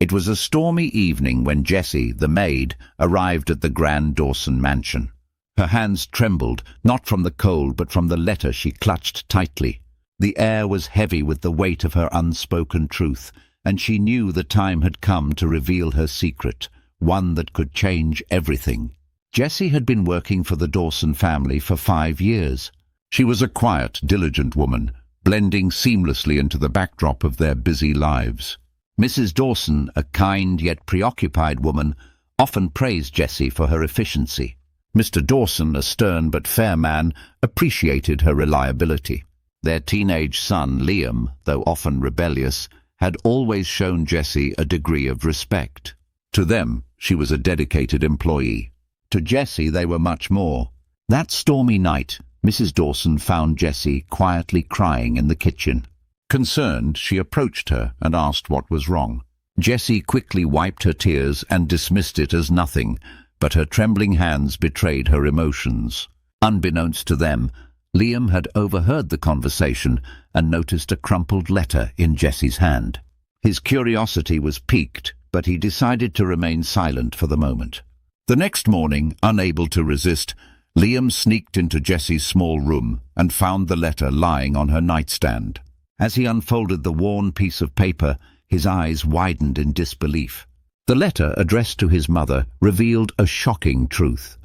It was a stormy evening when Jessie, the maid, arrived at the grand Dawson mansion. Her hands trembled, not from the cold but from the letter she clutched tightly. The air was heavy with the weight of her unspoken truth, and she knew the time had come to reveal her secret, one that could change everything. Jessie had been working for the Dawson family for 5 years. She was a quiet, diligent woman, blending seamlessly into the backdrop of their busy lives. Mrs. Dawson, a kind yet preoccupied woman, often praised Jessie for her efficiency. Mr. Dawson, a stern but fair man, appreciated her reliability. Their teenage son, Liam, though often rebellious, had always shown Jessie a degree of respect. To them, she was a dedicated employee. To Jessie, they were much more. That stormy night, Mrs. Dawson found Jessie quietly crying in the kitchen. Concerned, she approached her and asked what was wrong. Jessie quickly wiped her tears and dismissed it as nothing, but her trembling hands betrayed her emotions. Unbeknownst to them, Liam had overheard the conversation and noticed a crumpled letter in Jessie's hand. His curiosity was piqued, but he decided to remain silent for the moment. The next morning, unable to resist, Liam sneaked into Jessie's small room and found the letter lying on her nightstand. As he unfolded the worn piece of paper, his eyes widened in disbelief. The letter, addressed to his mother, revealed a shocking truth.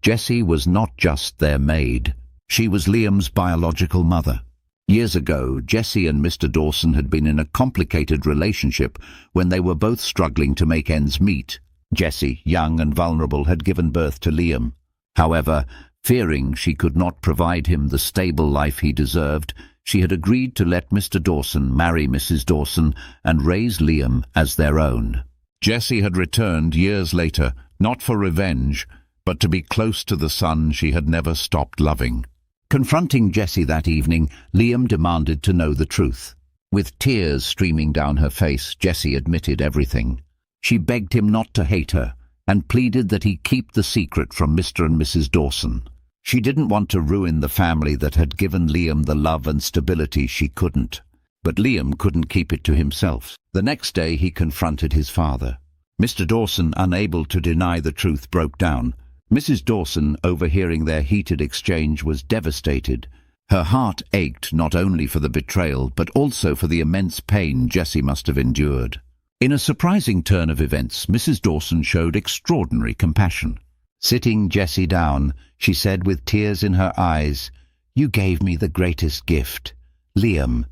Jessie was not just their maid. She was Liam's biological mother. Years ago, Jessie and Mr. Dawson had been in a complicated relationship when they were both struggling to make ends meet. Jessie, young and vulnerable, had given birth to Liam. However, fearing she could not provide him the stable life he deserved, she had agreed to let Mr. Dawson marry Mrs. Dawson and raise Liam as their own. Jessie had returned years later, not for revenge, but to be close to the son she had never stopped loving. Confronting Jessie that evening, Liam demanded to know the truth. With tears streaming down her face, Jessie admitted everything. She begged him not to hate her, and pleaded that he keep the secret from Mr. and Mrs. Dawson. She didn't want to ruin the family that had given Liam the love and stability she couldn't. But Liam couldn't keep it to himself. The next day he confronted his father. Mr. Dawson, unable to deny the truth, broke down. Mrs. Dawson, overhearing their heated exchange, was devastated. Her heart ached not only for the betrayal, but also for the immense pain Jessie must have endured. In a surprising turn of events, Mrs. Dawson showed extraordinary compassion. Sitting Jessie down, she said with tears in her eyes, "You gave me the greatest gift. Liam,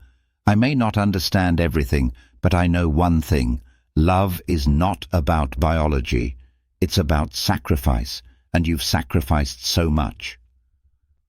I may not understand everything, but I know one thing. Love is not about biology. It's about sacrifice, and you've sacrificed so much."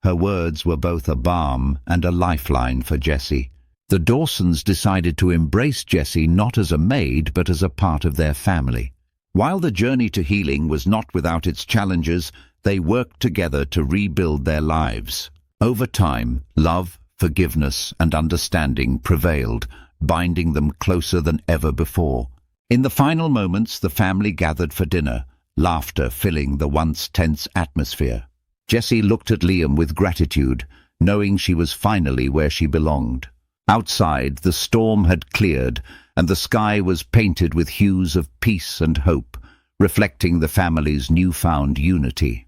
Her words were both a balm and a lifeline for Jessie. The Dawsons decided to embrace Jessie not as a maid, but as a part of their family. While the journey to healing was not without its challenges, they worked together to rebuild their lives. Over time, love, forgiveness, and understanding prevailed, binding them closer than ever before. In the final moments, the family gathered for dinner, laughter filling the once tense atmosphere. Jessie looked at Liam with gratitude, knowing she was finally where she belonged. Outside, the storm had cleared, and the sky was painted with hues of peace and hope, reflecting the family's newfound unity.